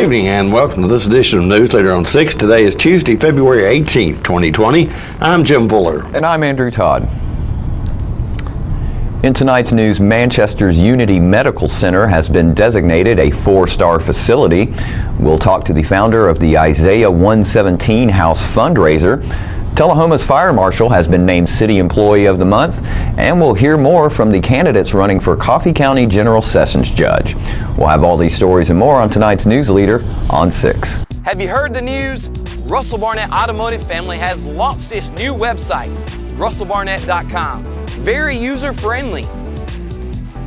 evening and welcome to this edition of Newsletter on 6. Today is Tuesday, February 18th, 2020. I'm Jim Fuller. And I'm Andrew Todd. In tonight's news, Manchester's Unity Medical Center has been designated a 4-star facility. We'll talk to the founder of the Isaiah 117 House fundraiser. Tullahoma's Fire Marshal has been named City Employee of the Month, and we'll hear more from the candidates running for Coffee County General Sessions Judge. We'll have all these stories and more on tonight's News Leader on 6. Have you heard the news? Russell Barnett Automotive Family has launched its new website, russellbarnett.com. Very user-friendly.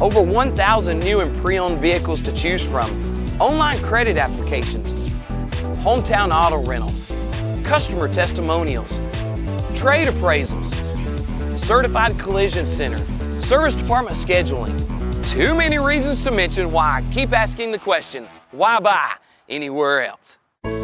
Over 1,000 new and pre-owned vehicles to choose from. Online credit applications, hometown auto rental, customer testimonials, trade appraisals, certified collision center, service department scheduling. Too many reasons to mention why I keep asking the question, why buy anywhere else?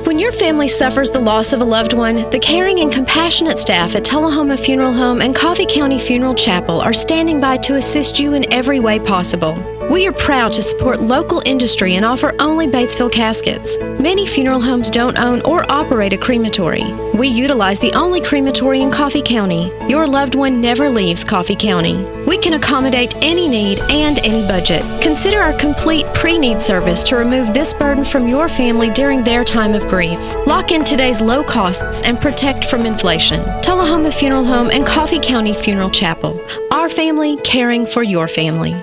When your family suffers the loss of a loved one, the caring and compassionate staff at Tullahoma Funeral Home and Coffee County Funeral Chapel are standing by to assist you in every way possible. We are proud to support local industry and offer only Batesville caskets. Many funeral homes don't own or operate a crematory. We utilize the only crematory in Coffee County. Your loved one never leaves Coffee County. We can accommodate any need and any budget. Consider our complete pre-need service to remove this burden from your family during their time of grief. Lock in today's low costs and protect from inflation. Tullahoma Funeral Home and Coffee County Funeral Chapel. Our family caring for your family.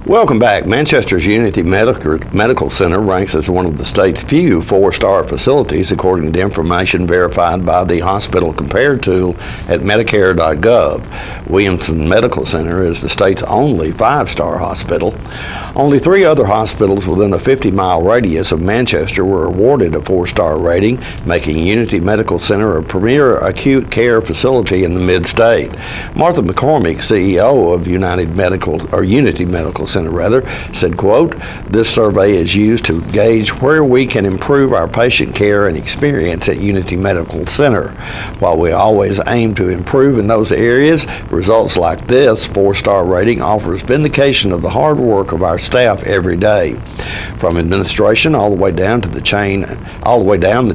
Welcome back. Manchester's Unity Medical Center ranks as one of the state's few 4-star facilities, according to information verified by the Hospital Compare tool at Medicare.gov. Williamson Medical Center is the state's only 5-star hospital. Only 3 other hospitals within a 50-mile radius of Manchester were awarded a 4-star rating, making Unity Medical Center a premier acute care facility in the mid-state. Martha McCormick, CEO of Unity Medical Center, said, quote, "This survey is used to gauge where we can improve our patient care and experience at Unity Medical Center. While we always aim to improve in those areas, results like this 4-star rating offers vindication of the hard work of our staff every day. From administration all the way down the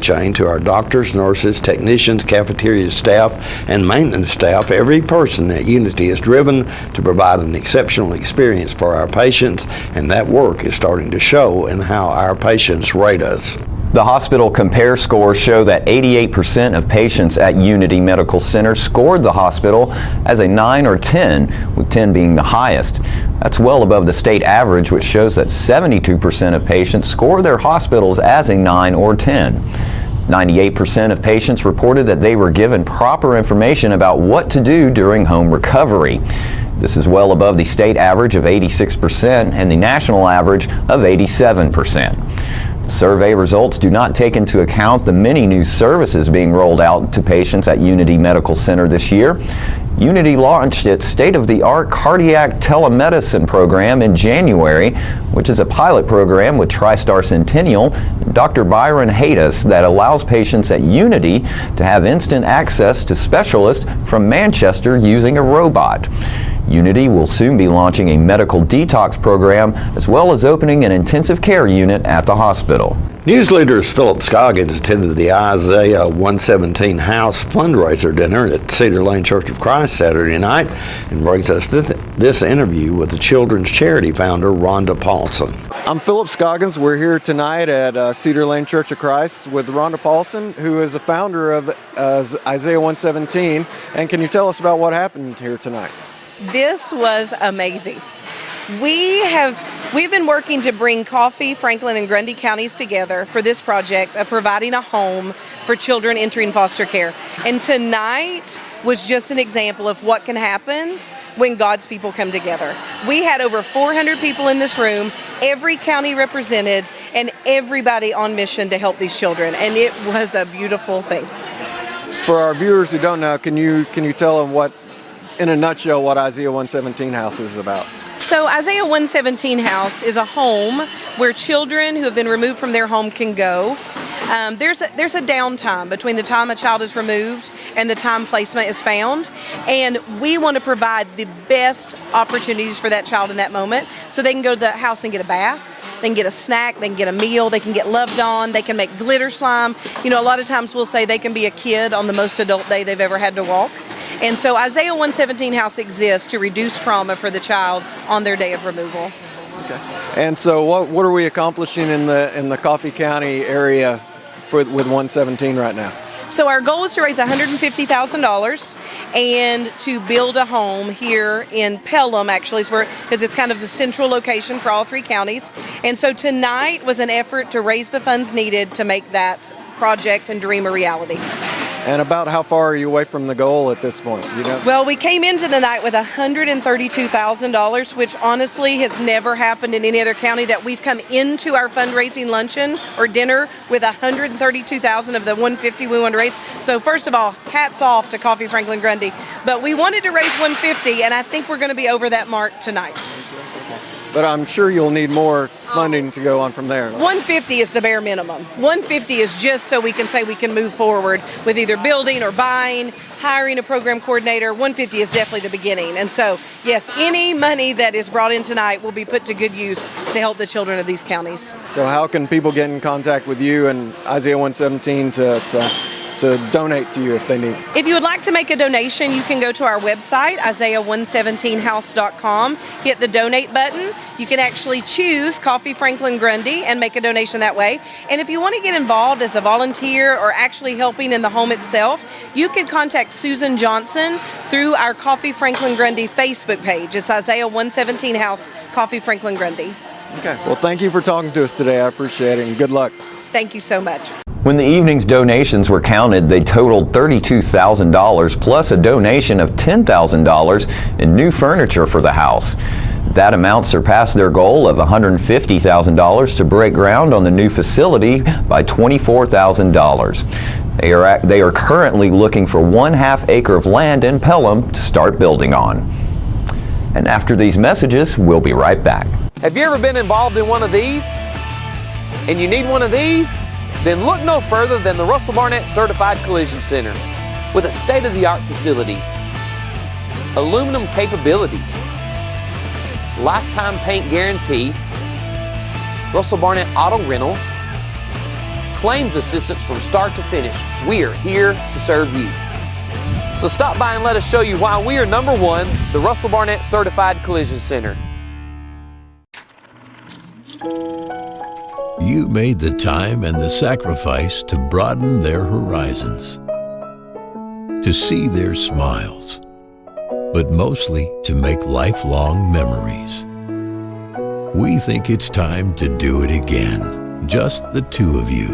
chain to our doctors, nurses, technicians, cafeteria staff, and maintenance staff, every person at Unity is driven to provide an exceptional experience for our patients, and that work is starting to show in how our patients rate us." The hospital compare scores show that 88% of patients at Unity Medical Center scored the hospital as a 9 or 10, with 10 being the highest. That's well above the state average, which shows that 72% of patients score their hospitals as a 9 or 10. 98% of patients reported that they were given proper information about what to do during home recovery. This is well above the state average of 86% and the national average of 87%. Survey results do not take into account the many new services being rolled out to patients at Unity Medical Center this year. Unity launched its state-of-the-art cardiac telemedicine program in January, which is a pilot program with TriStar Centennial and Dr. Byron Haydas that allows patients at Unity to have instant access to specialists from Manchester using a robot. Unity will soon be launching a medical detox program as well as opening an intensive care unit at the hospital. News leaders Philip Scoggins attended the Isaiah 117 House fundraiser dinner at Cedar Lane Church of Christ Saturday night and brings us this interview with the children's charity founder, Rhonda Paulson. I'm Philip Scoggins. We're here tonight at Cedar Lane Church of Christ with Rhonda Paulson, who is the founder of Isaiah 117. And can you tell us about what happened here tonight? This was amazing. We've been working to bring Coffee, Franklin, and Grundy counties together for this project of providing a home for children entering foster care. And tonight was just an example of what can happen when God's people come together. We had over 400 people in this room, every county represented, and everybody on mission to help these children. And it was a beautiful thing. For our viewers who don't know, can you tell them in a nutshell, what Isaiah 117 House is about? So Isaiah 117 House is a home where children who have been removed from their home can go. There's a downtime between the time a child is removed and the time placement is found, and we want to provide the best opportunities for that child in that moment so they can go to the house and get a bath. they can get a snack, they can get a meal, they can get loved on, they can make glitter slime. You know, a lot of times we'll say they can be a kid on the most adult day they've ever had to walk. And so Isaiah 117 House exists to reduce trauma for the child on their day of removal. Okay. And so what are we accomplishing in the Coffee County area with 117 right now? So our goal is to raise $150,000 and to build a home here in Pelham, actually, because it's kind of the central location for all three counties. And so tonight was an effort to raise the funds needed to make that project and dream a reality. And about how far are you away from the goal at this point? You know? Well, we came into the night with $132,000, which honestly has never happened in any other county, that we've come into our fundraising luncheon or dinner with $132,000 of the $150 we wanted to raise. So first of all, hats off to Coffee Franklin Grundy. But we wanted to raise $150, and I think we're going to be over that mark tonight. But I'm sure you'll need more funding to go on from there. $150 is the bare minimum. $150 is just so we can say we can move forward with either building or buying, hiring a program coordinator. $150 is definitely the beginning. And so, yes, any money that is brought in tonight will be put to good use to help the children of these counties. So how can people get in contact with you and Isaiah 117 to donate to you if they need? If you would like to make a donation, you can go to our website, Isaiah117house.com, hit the donate button. You can actually choose Coffee Franklin Grundy and make a donation that way. And if you want to get involved as a volunteer or actually helping in the home itself, you can contact Susan Johnson through our Coffee Franklin Grundy Facebook page. It's Isaiah 117 House, Coffee Franklin Grundy. Okay, well, thank you for talking to us today. I appreciate it, and good luck. Thank you so much. When the evening's donations were counted, they totaled $32,000 plus a donation of $10,000 in new furniture for the house. That amount surpassed their goal of $150,000 to break ground on the new facility by $24,000. They are currently looking for 1/2 acre of land in Pelham to start building on. And after these messages, we'll be right back. Have you ever been involved in one of these? And you need one of these? Then look no further than the Russell Barnett Certified Collision Center. With a state-of-the-art facility, aluminum capabilities, lifetime paint guarantee, Russell Barnett Auto Rental, claims assistance from start to finish. We're here to serve you. So stop by and let us show you why we are number one, the Russell Barnett Certified Collision Center. You made the time and the sacrifice to broaden their horizons, to see their smiles, but mostly to make lifelong memories. We think it's time to do it again, just the two of you.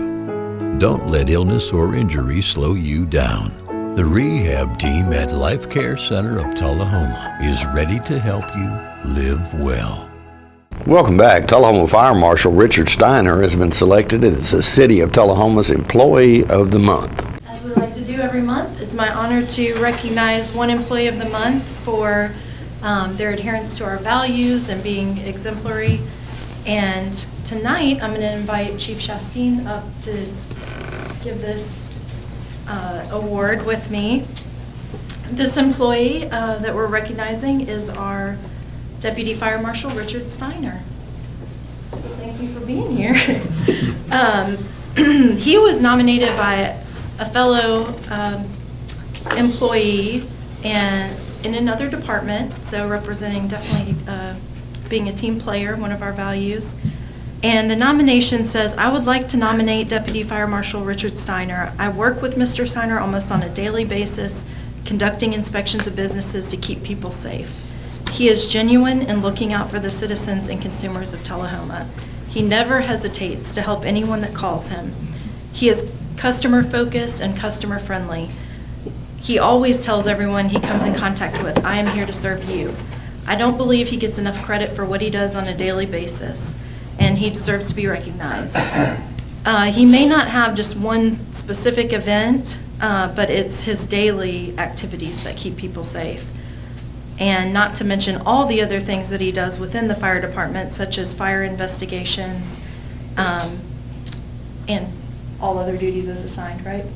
Don't let illness or injury slow you down. The rehab team at Life Care Center of Tullahoma is ready to help you live well. Welcome back. Tullahoma Fire Marshal Richard Steiner has been selected as the City of Tullahoma's Employee of the Month. As we like to do every month, it's my honor to recognize one Employee of the Month for their adherence to our values and being exemplary. And tonight, I'm going to invite Chief Chastain up to give this award with me. This employee that we're recognizing is our Deputy Fire Marshal Richard Steiner. Thank you for being here. He was nominated by a fellow employee and in another department, so representing definitely being a team player, one of our values. And the nomination says, I would like to nominate Deputy Fire Marshal Richard Steiner. I work with Mr. Steiner almost on a daily basis, conducting inspections of businesses to keep people safe. He is genuine in looking out for the citizens and consumers of Tullahoma. He never hesitates to help anyone that calls him. He is customer focused and customer friendly. He always tells everyone he comes in contact with, I am here to serve you. I don't believe he gets enough credit for what he does on a daily basis, and he deserves to be recognized. He may not have just one specific event, but it's his daily activities that keep people safe. And not to mention all the other things that he does within the fire department, such as fire investigations, and all other duties as assigned, right?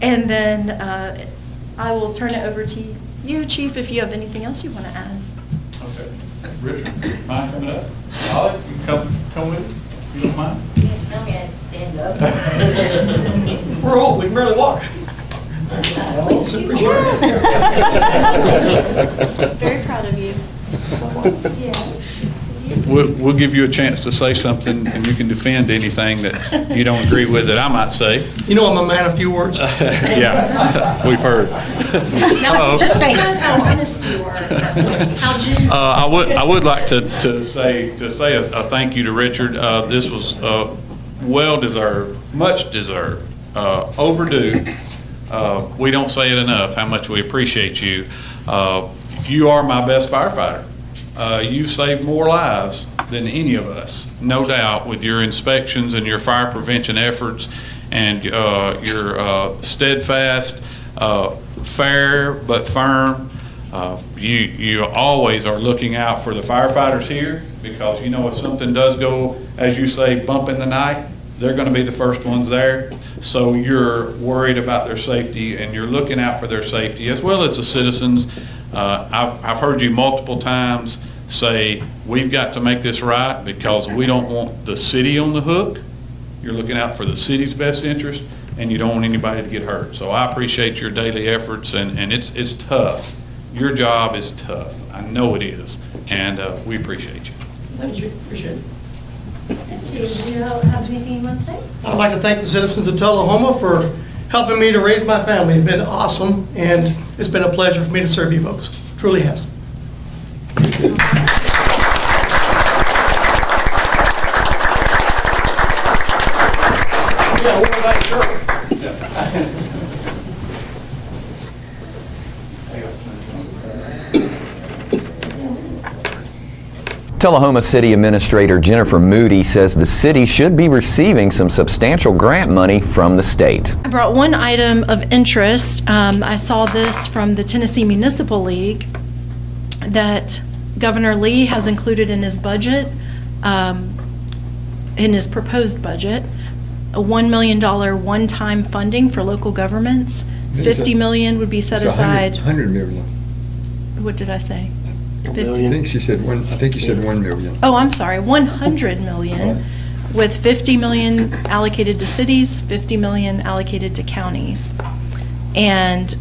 And then I will turn it over to you, Chief, if you have anything else you want to add. Okay. Richard, mind coming up? Ollie, come with it, if you don't mind. Tell me I have to stand up. We're old, we can barely walk. Very proud of you. We'll give you a chance to say something, and you can defend anything that you don't agree with that I might say. You know I'm a man of few words. Yeah, we've heard. I would like to say a thank you to Richard. This was well deserved, much deserved, overdue. We don't say it enough how much we appreciate you. You are my best firefighter. You've saved more lives than any of us, no doubt, with your inspections and your fire prevention efforts and your steadfast, fair but firm. You always are looking out for the firefighters here, because you know if something does go, as you say, bump in the night, they're going to be the first ones there. So you're worried about their safety, and you're looking out for their safety as well as the citizens. I've heard you multiple times say, we've got to make this right because we don't want the city on the hook. You're looking out for the city's best interest, and you don't want anybody to get hurt. So I appreciate your daily efforts, and it's tough. Your job is tough. I know it is, and we appreciate you. Thank you. Appreciate it. Thank you. Do you have anything you want to say? I'd like to thank the citizens of Tullahoma for helping me to raise my family. It's been awesome, and it's been a pleasure for me to serve you folks. Truly has. Yeah, we'll go back to church. Tullahoma City Administrator Jennifer Moody says the city should be receiving some substantial grant money from the state. I brought one item of interest. I saw this from the Tennessee Municipal League that Governor Lee has included in his budget, in his proposed budget, a $1 million one-time funding for local governments. $50 million would be set aside. $100 million. What did I say? I think she said one. I think you said $1 million. Oh, I'm sorry, $100 million, with $50 million allocated to cities, $50 million allocated to counties. And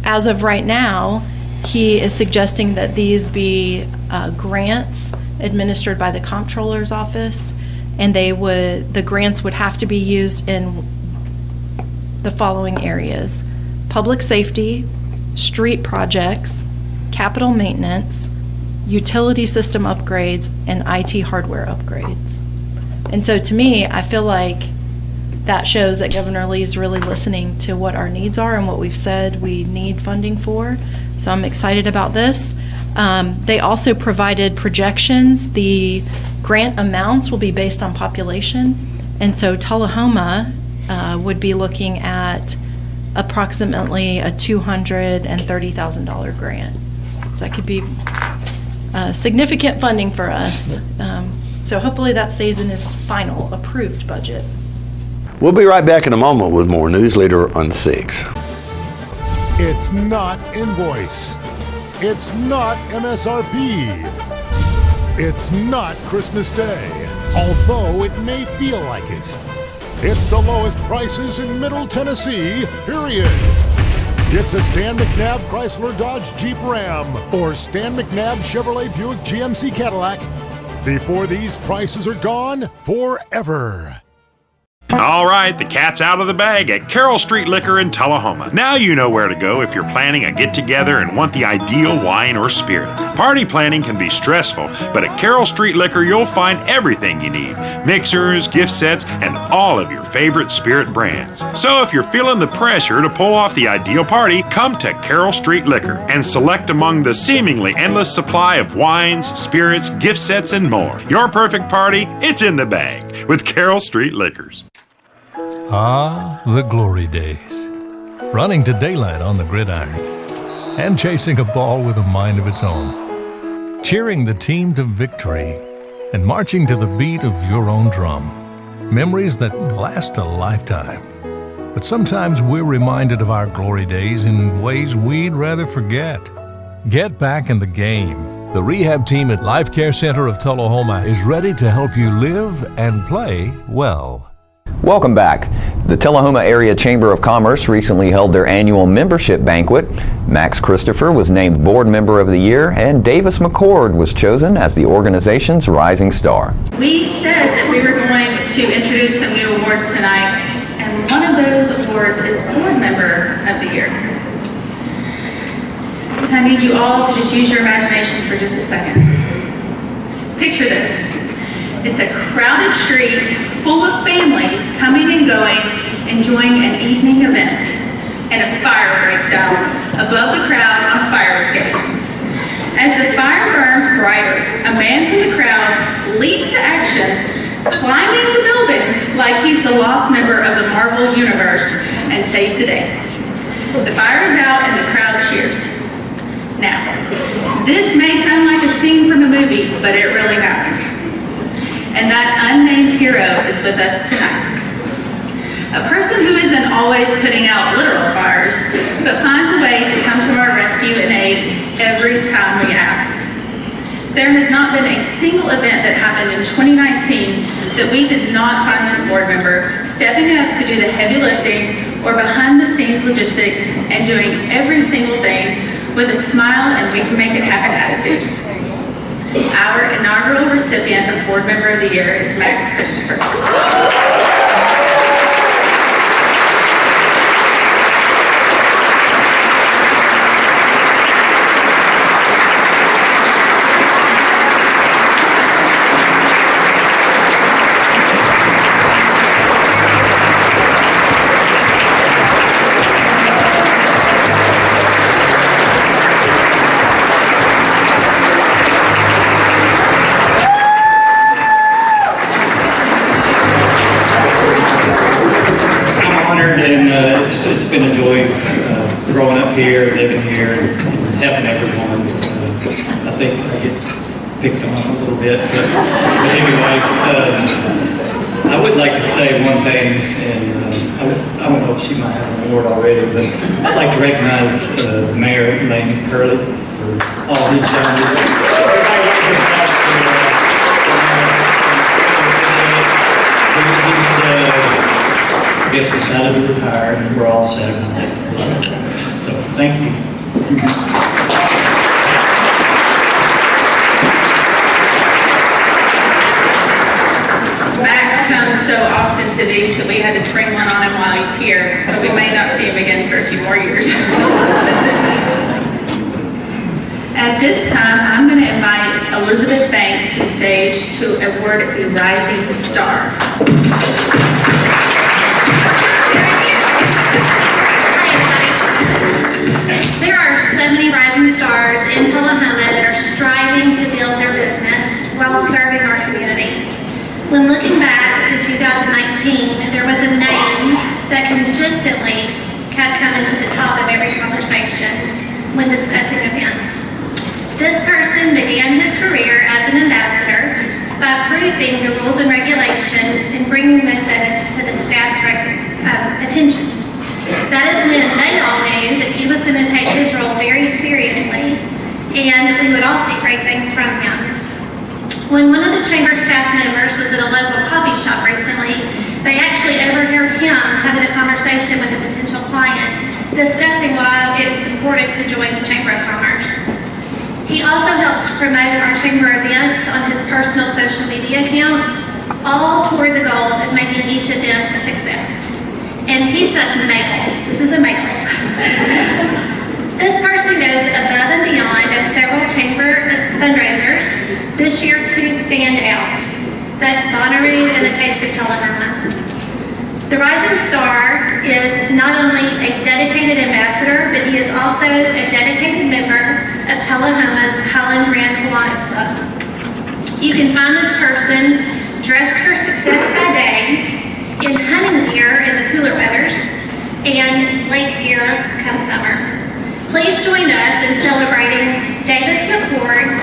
as of right now, he is suggesting that these be grants administered by the comptroller's office, and the grants would have to be used in the following areas: public safety, street projects, capital maintenance, utility system upgrades, and IT hardware upgrades. And so to me, I feel like that shows that Governor Lee's really listening to what our needs are and what we've said we need funding for. So I'm excited about this. They also provided projections. The grant amounts will be based on population. And so Tullahoma would be looking at approximately a $230,000 grant. So that could be significant funding for us. So hopefully that stays in his final approved budget. We'll be right back in a moment with more News Leader on 6. It's not invoice. It's not MSRP. It's not Christmas Day, although it may feel like it. It's the lowest prices in Middle Tennessee, period. It's a Stan McNabb Chrysler Dodge Jeep Ram or Stan McNabb Chevrolet Buick GMC Cadillac before these prices are gone forever. All right, the cat's out of the bag at Carroll Street Liquor in Tullahoma. Now you know where to go if you're planning a get-together and want the ideal wine or spirit. Party planning can be stressful, but at Carroll Street Liquor you'll find everything you need. Mixers, gift sets, and all of your favorite spirit brands. So if you're feeling the pressure to pull off the ideal party, come to Carroll Street Liquor and select among the seemingly endless supply of wines, spirits, gift sets, and more. Your perfect party, it's in the bag with Carroll Street Liquors. Ah, the glory days. Running to daylight on the gridiron and chasing a ball with a mind of its own. Cheering the team to victory and marching to the beat of your own drum. Memories that last a lifetime. But sometimes we're reminded of our glory days in ways we'd rather forget. Get back in the game The rehab team at Life Care Center of Tullahoma is ready to help you live and play well. Welcome back. The Tullahoma Area Chamber of Commerce recently held their annual membership banquet. Max Christopher was named Board Member of the Year, and Davis McCord was chosen as the organization's Rising Star. We said that we were going to introduce some new awards tonight, and one of those awards is Board Member of the Year. So I need you all to just use your imagination for just a second. Picture this. It's a crowded street full of families coming and going, enjoying an evening event, and a fire breaks out above the crowd on a fire escape. As the fire burns brighter, a man from the crowd leaps to action, climbing the building like he's the lost member of the Marvel Universe, and saves the day. The fire is out and the crowd cheers. Now, this may sound like a scene from a movie, but it really happened. And that unnamed hero is with us tonight. A person who isn't always putting out literal fires, but finds a way to come to our rescue and aid every time we ask. There has not been a single event that happened in 2019 that we did not find this board member stepping up to do the heavy lifting or behind the scenes logistics and doing every single thing with a smile and we can make it happen attitude. Our inaugural recipient of Board Member of the Year is Max Christopher. It's been a joy growing up here, living here, and helping everyone. I think I get picked on a little bit, but anyway, I would like to say one thing, and I don't know if she might have an award already, but I'd like to recognize Mayor Lane Curley for all he's done. I guess we decided to retire and we're all set on that. So thank you. Max comes so often to these that we had to spring one on him while he's here, but we may not see him again for a few more years. At this time, I'm going to invite Elizabeth Banks to the stage to award the Rising Star. There are so many rising stars in Tullahoma that are striving to build their business while serving our community. When looking back to 2019, there was a name that consistently kept coming to the top of every conversation when discussing events. This person began his career as an ambassador by approving the rules and regulations and bringing those edits to the staff's attention. That is when they all knew that he was going to take his role very seriously and we would all see great things from him. When one of the chamber staff members was at a local coffee shop recently, they actually overheard him having a conversation with a potential client discussing why it is important to join the Chamber of Commerce. He also helps promote our chamber events on his personal social media accounts, all toward the goal of making each event a success. And he's a male. This is a male. This person goes above and beyond at several chamber fundraisers this year to stand out. That's Bonnaroo and the Taste of Tullahoma. The Rising Star is not only a dedicated ambassador, but he is also a dedicated member of Tullahoma's Highland Grand Kiwanis Club. You can find this person dressed for success by day, in hunting gear in the cooler weathers, and lake gear come summer. Please join us in celebrating Davis McCord,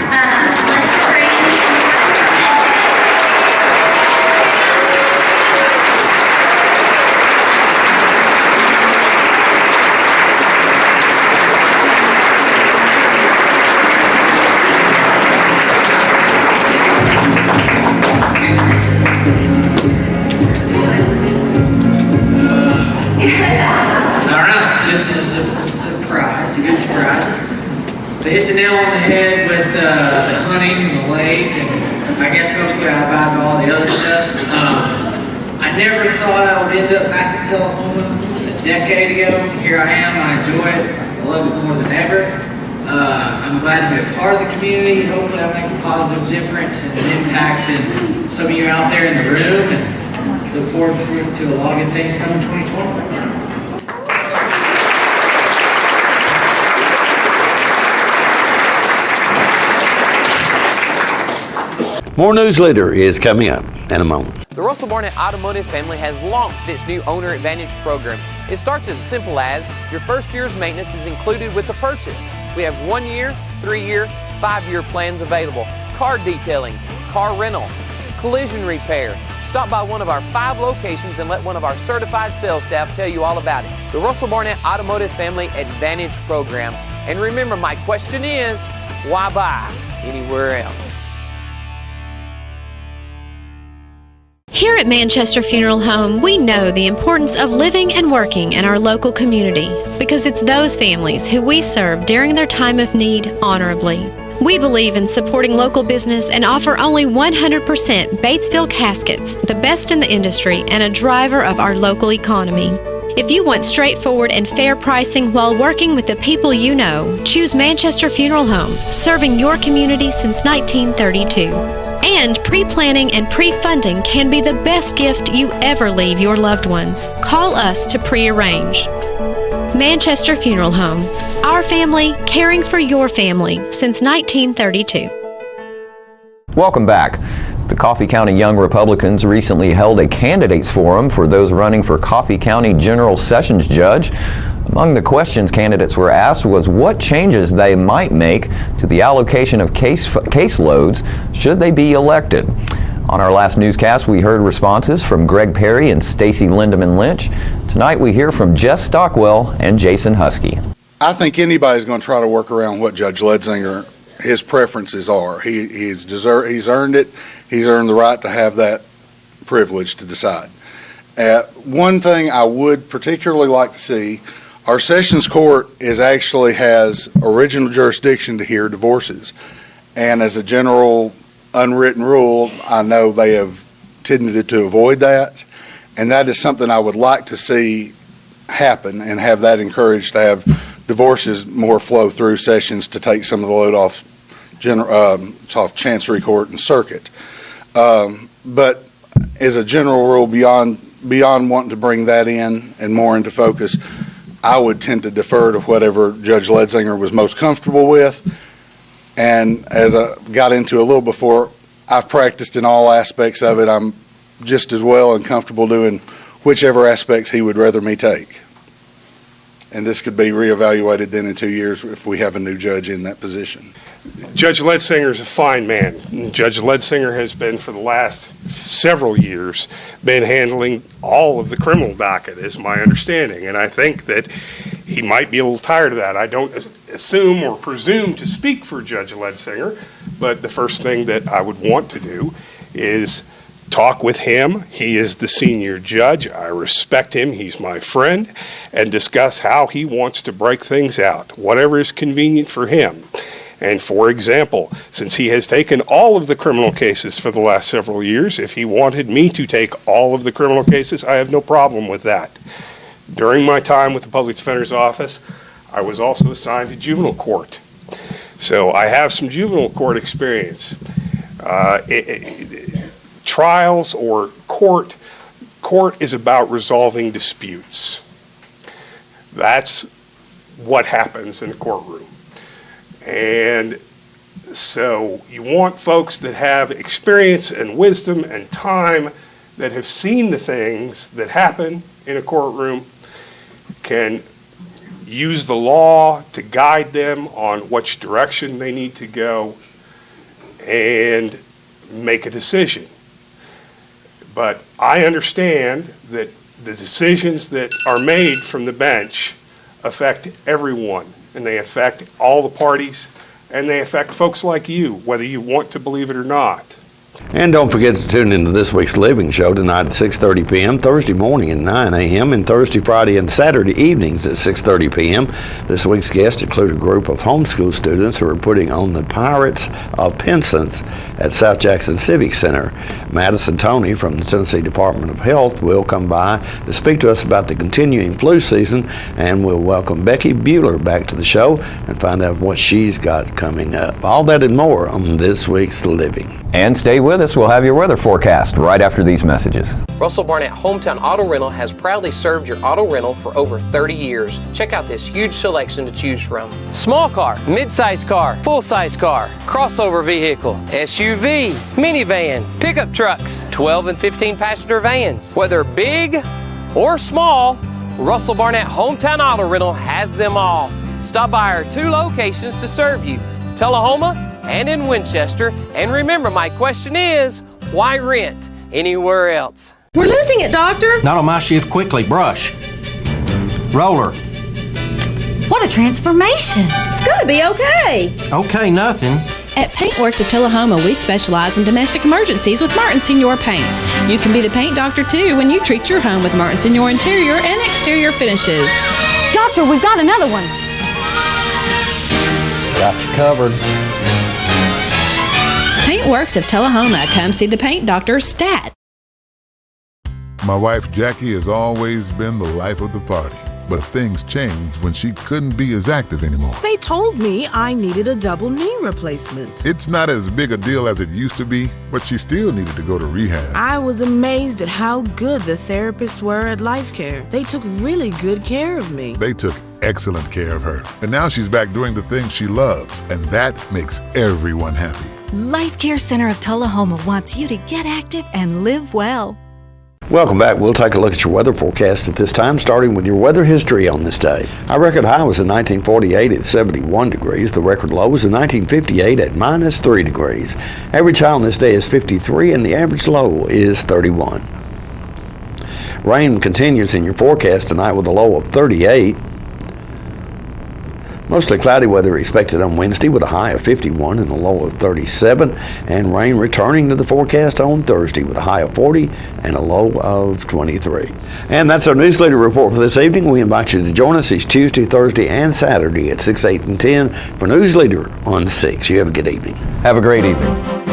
they hit the nail on the head with the hunting and the lake, and I guess hopefully I abide by all the other stuff. I never thought I would end up back in Tullahoma a decade ago. Here I am. I enjoy it. I love it more than ever. I'm glad to be a part of the community. Hopefully I make a positive difference and an impact in some of you out there in the room, and look forward to a lot of good things coming 2020. More newsletter is coming up in a moment. The Russell Barnett Automotive family has launched its new Owner Advantage program. It starts as simple as your first year's maintenance is included with the purchase. We have 1 year, 3 year, 5 year plans available. Car detailing, car rental, collision repair. Stop by one of our 5 locations and let one of our certified sales staff tell you all about it. The Russell Barnett Automotive Family Advantage program. And remember, my question is, why buy anywhere else? Here at Manchester Funeral Home, we know the importance of living and working in our local community because it's those families who we serve during their time of need honorably. We believe in supporting local business and offer only 100% Batesville caskets, the best in the industry and a driver of our local economy. If you want straightforward and fair pricing while working with the people you know, choose Manchester Funeral Home, serving your community since 1932. And pre-planning and pre-funding can be the best gift you ever leave your loved ones. Call us to pre-arrange. Manchester Funeral Home. Our family, caring for your family since 1932. Welcome back. The Coffee County Young Republicans recently held a candidates forum for those running for Coffee County General Sessions Judge. Among the questions candidates were asked was what changes they might make to the allocation of caseloads should they be elected. On our last newscast, we heard responses from Greg Perry and Stacy Lindemann Lynch. Tonight, we hear from Jess Stockwell and Jason Husky. I think anybody's going to try to work around what Judge Ledsinger, his preferences are. He's earned it. He's earned the right to have that privilege to decide. One thing I would particularly like to see, our Sessions Court actually has original jurisdiction to hear divorces. And as a general unwritten rule, I know they have tended to avoid that. And that is something I would like to see happen and have that encouraged, to have divorces more flow through Sessions to take some of the load off Chancery Court and Circuit. But as a general rule, beyond wanting to bring that in and more into focus, I would tend to defer to whatever Judge Ledsinger was most comfortable with. And as I got into a little before, I've practiced in all aspects of it. I'm just as well and comfortable doing whichever aspects he would rather me take. And this could be reevaluated then in 2 years if we have a new judge in that position. Judge Ledsinger is a fine man. Judge Ledsinger has been, for the last several years, been handling all of the criminal docket, is my understanding. And I think that he might be a little tired of that. I don't assume or presume to speak for Judge Ledsinger, but the first thing that I would want to do is talk with him. He is the senior judge. I respect him. He's my friend. And discuss how he wants to break things out, whatever is convenient for him. And for example, since he has taken all of the criminal cases for the last several years, if he wanted me to take all of the criminal cases, I have no problem with that. During my time with the Public Defender's Office, I was also assigned to juvenile court. So I have some juvenile court experience. Trials or court is about resolving disputes. That's what happens in a courtroom. And so you want folks that have experience and wisdom and time, that have seen the things that happen in a courtroom, can use the law to guide them on which direction they need to go and make a decision. But I understand that the decisions that are made from the bench affect everyone, and they affect all the parties, and they affect folks like you, whether you want to believe it or not. And don't forget to tune into this week's Living Show tonight at 6:30 p.m., Thursday morning at 9 a.m., and Thursday, Friday, and Saturday evenings at 6:30 p.m. This week's guests include a group of homeschool students who are putting on the Pirates of Penzance at South Jackson Civic Center. Madison Toney from the Tennessee Department of Health will come by to speak to us about the continuing flu season, and we'll welcome Becky Bueller back to the show and find out what she's got coming up. All that and more on this week's Living. And stay with us. We'll have your weather forecast right after these messages. Russell Barnett Hometown Auto Rental has proudly served your auto rental for over 30 years. Check out this huge selection to choose from. Small car, mid-size car, full-size car, crossover vehicle, SUV, minivan, pickup trucks, 12 and 15 passenger vans. Whether big or small, Russell Barnett Hometown Auto Rental has them all. Stop by our 2 locations to serve you, Tullahoma and in Winchester. And remember, my question is, why rent anywhere else? We're losing it, Doctor. Not on my shift. Quickly, brush. Roller. What a transformation. It's gonna be okay. Okay, nothing. At Paintworks of Tullahoma, we specialize in domestic emergencies with Martin Senior Paints. You can be the paint doctor too when you treat your home with Martin Senior interior and exterior finishes. Doctor, we've got another one. Got you covered. Paintworks of Tullahoma. Come see the paint doctor, Stat. My wife Jackie has always been the life of the party, but things changed when she couldn't be as active anymore. They told me I needed a double knee replacement. It's not as big a deal as it used to be, but she still needed to go to rehab. I was amazed at how good the therapists were at Life Care. They took really good care of me. They took excellent care of her, and now she's back doing the things she loves, and that makes everyone happy. Life Care Center of Tullahoma wants you to get active and live well. Welcome back. We'll take a look at your weather forecast at this time, starting with your weather history on this day. Our record high was in 1948 at 71 degrees. The record low was in 1958 at -3 degrees. Average high on this day is 53, and the average low is 31. Rain continues in your forecast tonight with a low of 38. Mostly cloudy weather expected on Wednesday with a high of 51 and a low of 37, and rain returning to the forecast on Thursday with a high of 40 and a low of 23. And that's our News Leader report for this evening. We invite you to join us each Tuesday, Thursday, and Saturday at 6, 8, and 10 for News Leader on 6. You have a good evening. Have a great evening.